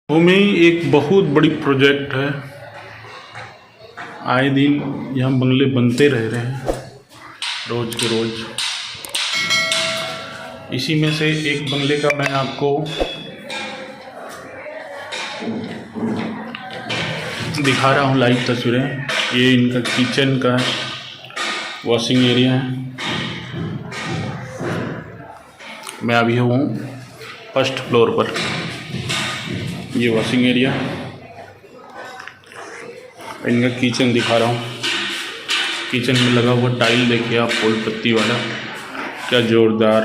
में एक बहुत बड़ी प्रोजेक्ट है। आए दिन यहाँ बंगले बनते रह रहे हैं रोज़ के रोज़। इसी में से एक बंगले का मैं आपको दिखा रहा हूँ लाइव तस्वीरें। ये इनका किचन का वॉशिंग एरिया है। मैं अभी हूँ फर्स्ट फ्लोर पर। ये वॉशिंग एरिया, इनका किचन दिखा रहा हूँ। किचन में लगा हुआ टाइल देखिए आप, फूल पत्ती वाला, क्या जोरदार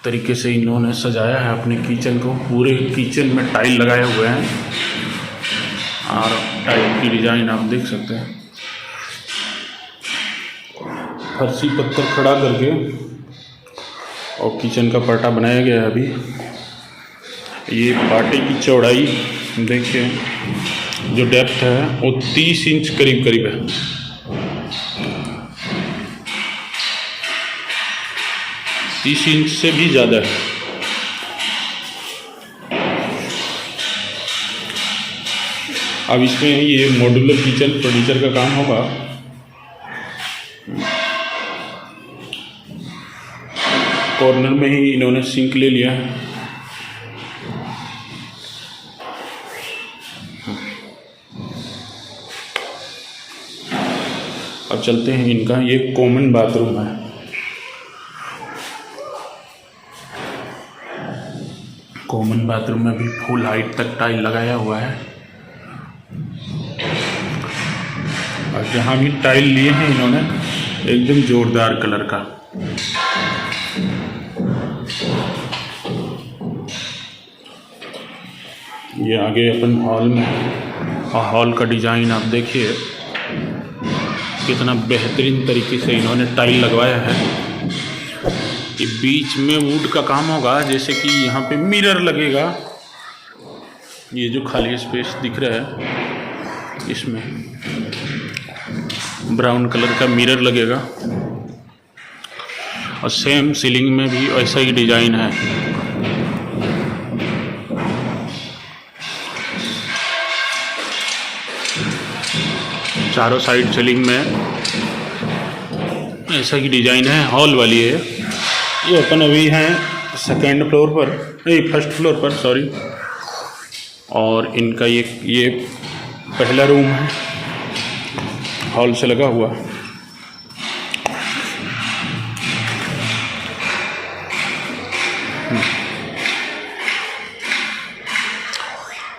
तरीके से इन्होंने सजाया है अपने किचन को। पूरे किचन में टाइल लगाए हुए हैं और टाइल की डिज़ाइन आप देख सकते हैं। फर्शी पत्थर खड़ा करके और किचन का पाटा बनाया गया है। अभी ये पाटे की चौड़ाई देखिए, जो डेप्थ है वो 30 इंच करीब करीब है। तीस इंच से भी ज़्यादा है। अब इसमें ये मॉड्यूलर किचन फर्नीचर का काम होगा। कॉर्नर में ही इन्होंने सिंक ले लिया है। अब चलते हैं, इनका ये कॉमन बाथरूम है। कॉमन बाथरूम में भी फुल हाइट तक टाइल लगाया हुआ है। और जहाँ भी टाइल लिए हैं इन्होंने एकदम जोरदार कलर का। ये आगे अपन हॉल में, और हॉल का डिज़ाइन आप देखिए कितना बेहतरीन तरीके से इन्होंने टाइल लगवाया है। ये बीच में वुड का काम होगा, जैसे कि यहाँ पे मिरर लगेगा। ये जो खाली स्पेस दिख रहा है इसमें ब्राउन कलर का मिरर लगेगा। और सेम सीलिंग में भी ऐसा ही डिज़ाइन है। चारों साइड सीलिंग में ऐसा ही डिज़ाइन है। हॉल वाली है ये। अपन अभी हैं सेकेंड फ्लोर पर, नहीं फर्स्ट फ्लोर पर, सॉरी। और इनका ये पहला रूम है, हॉल से लगा हुआ।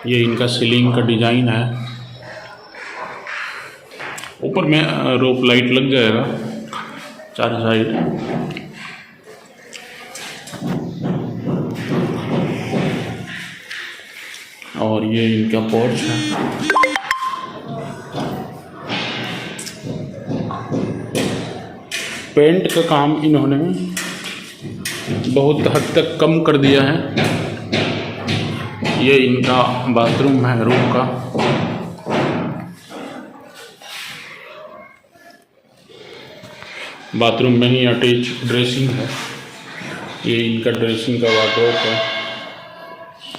ये इनका सीलिंग का डिज़ाइन है। ऊपर में रोप लाइट लग जाएगा चारों साइड। और ये इनका पोर्च है। पेंट का काम इन्होंने बहुत हद तक कम कर दिया है। ये इनका बाथरूम है रूम का। बाथरूम में ही अटैच ड्रेसिंग है। ये इनका ड्रेसिंग का वार्डरोब है,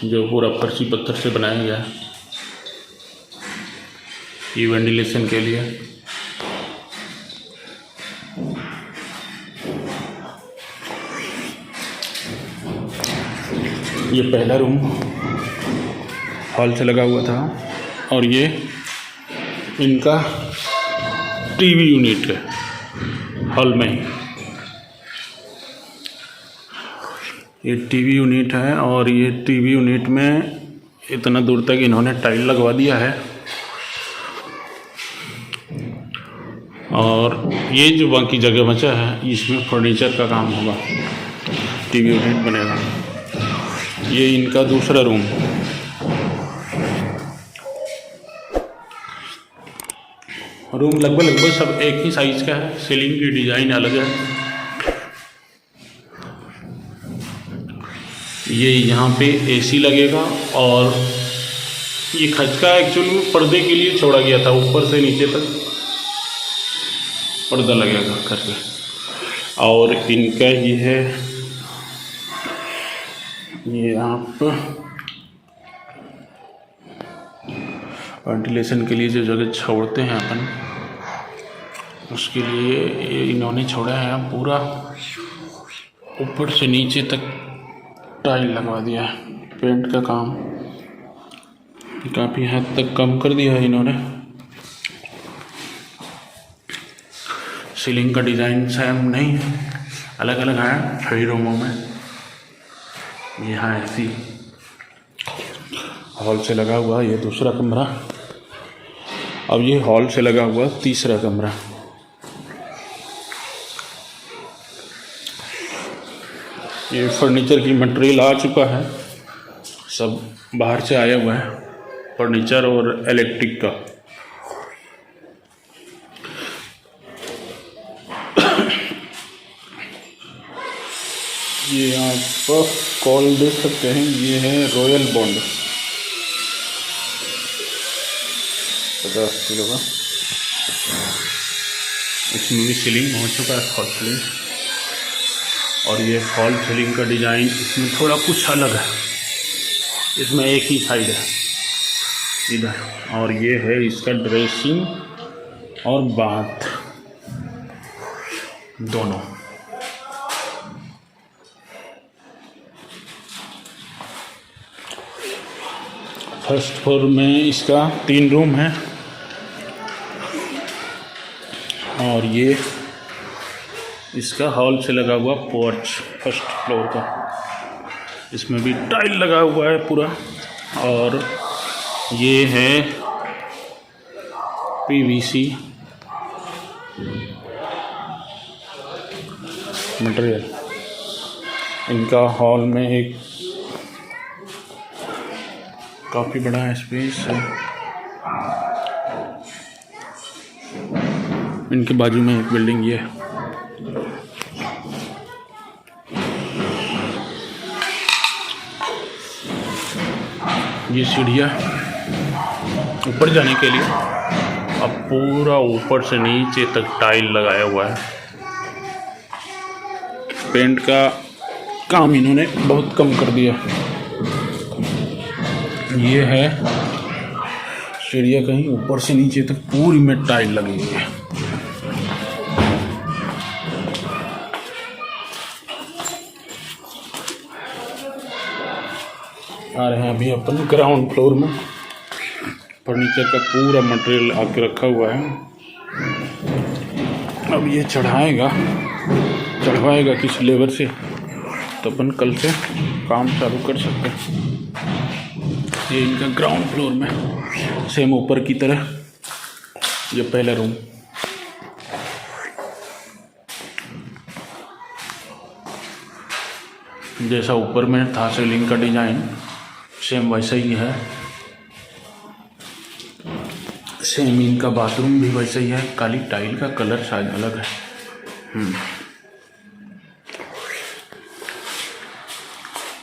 जो पूरा फर्शी पत्थर से बनाया गया है। ये वेंटिलेशन के लिए। ये पहला रूम हॉल से लगा हुआ था। और ये इनका टीवी यूनिट है हॉल में ही। ये टीवी यूनिट है। और ये टीवी यूनिट में इतना दूर तक इन्होंने टाइल लगवा दिया है। और ये जो बाकी जगह बचा है इसमें फर्नीचर का काम होगा, टीवी यूनिट बनेगा। ये इनका दूसरा रूम। रूम लगभग सब एक ही साइज का है। सीलिंग की डिज़ाइन अलग है। ये यहाँ पे एसी लगेगा। और ये खचका एक्चुअली में पर्दे के लिए छोड़ा गया था, ऊपर से नीचे तक पर्दा लगेगा करके। और इनका ये है, ये आप वेंटिलेशन के लिए जो जगह छोड़ते हैं अपन, उसके लिए ये इन्होंने छोड़ा है पूरा ऊपर से नीचे तक टाइल लगवा दिया है। पेंट का काम काफ़ी हद तक कम कर दिया है इन्होंने। सीलिंग का डिज़ाइन सेम नहीं है, अलग अलग है सभी रूमों में। यहाँ ऐसी हॉल से लगा हुआ ये दूसरा कमरा, अब ये हॉल से लगा हुआ तीसरा कमरा। ये फर्नीचर की मटेरियल आ चुका है, सब बाहर से आया हुआ है फर्नीचर और इलेक्ट्रिक का। ये आप कॉल देख सकते हैं, ये है रॉयल बॉन्ड 50 किलो का। इसमें भी सीलिंग हो चुका है, फॉल सीलिंग। और ये फॉल सीलिंग का डिज़ाइन इसमें थोड़ा कुछ अलग है, इसमें एक ही साइड है इधर। और ये है इसका ड्रेसिंग और बाथ दोनों। फर्स्ट फ्लोर में इसका 3 रूम है। और ये इसका हॉल से लगा हुआ पोर्च फर्स्ट फ्लोर का, इसमें भी टाइल लगा हुआ है पूरा। और ये है पीवीसी मटेरियल। इनका हॉल में एक काफ़ी बड़ा स्पेस है। इनके बाजू में एक बिल्डिंग ये है। ये सीढ़ियाँ ऊपर जाने के लिए अब पूरा ऊपर से नीचे तक टाइल लगाया हुआ है। पेंट का काम इन्होंने बहुत कम कर दिया। ये है सीढ़ियाँ, कहीं ऊपर से नीचे तक पूरी में टाइल लगी हुई है। आ रहे हैं अभी अपन ग्राउंड फ्लोर में। फर्नीचर का पूरा मटेरियल आके रखा हुआ है। अब ये चढ़वाएगा किसी लेबर से, तो अपन कल से काम चालू कर सकते हैं। ये इनका ग्राउंड फ्लोर में सेम ऊपर की तरह ये पहला रूम। जैसा ऊपर में था सीलिंग का डिजाइन, सेम वैसा ही है। सेम इनका बाथरूम भी वैसा ही है, काली टाइल का कलर शायद अलग है।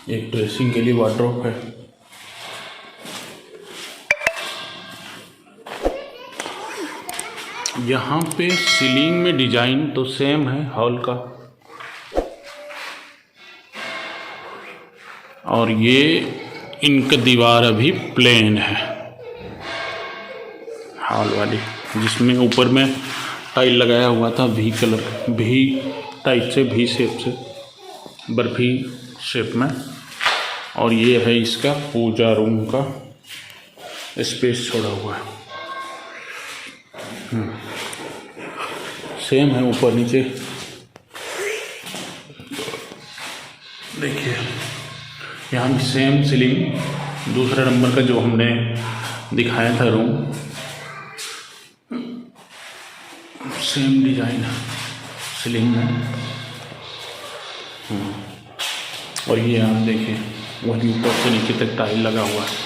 एक ड्रेसिंग के लिए वार्डरोब है। यहाँ पे सीलिंग में डिजाइन तो सेम है हॉल का, और ये इनका दीवार अभी प्लेन है हॉल वाली, जिसमें ऊपर में टाइल लगाया हुआ था भी कलर, भी टाइप से, भी शेप से, बर्फी शेप में। और ये है इसका पूजा रूम का स्पेस छोड़ा हुआ है। सेम है ऊपर नीचे। देखिए यहाँ भी सेम सीलिंग, दूसरा नंबर का जो हमने दिखाया था रूम, सेम डिजाइन है सीलिंग में। और ये आप देखिए वही ऊपर से नीचे तक टाइल लगा हुआ है।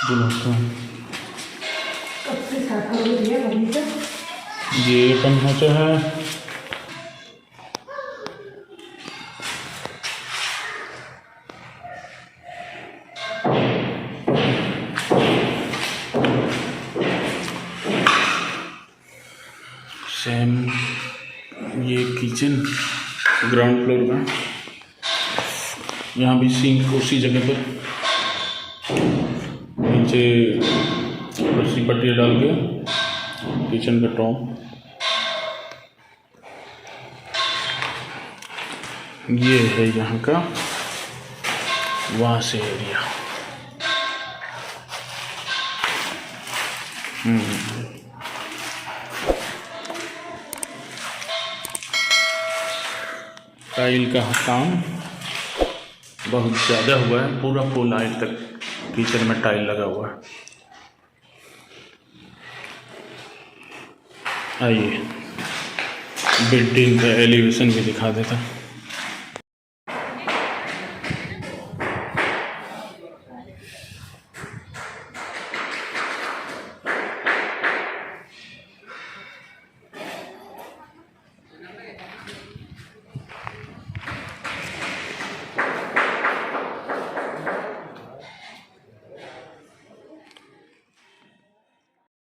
ये अपन होता है सेम। ये किचन ग्राउंड फ्लोर का, यहाँ भी सिंक उसी जगह पर, नीचे रस्सी पट्टी डाल के किचन का टॉप। ये है यहाँ का वॉश एरिया। टाइल का काम बहुत ज़्यादा हुआ है, पूरा फुल हाइट तक किचन में टाइल लगा हुआ है। आइए बिल्डिंग का एलिवेशन भी दिखा देता।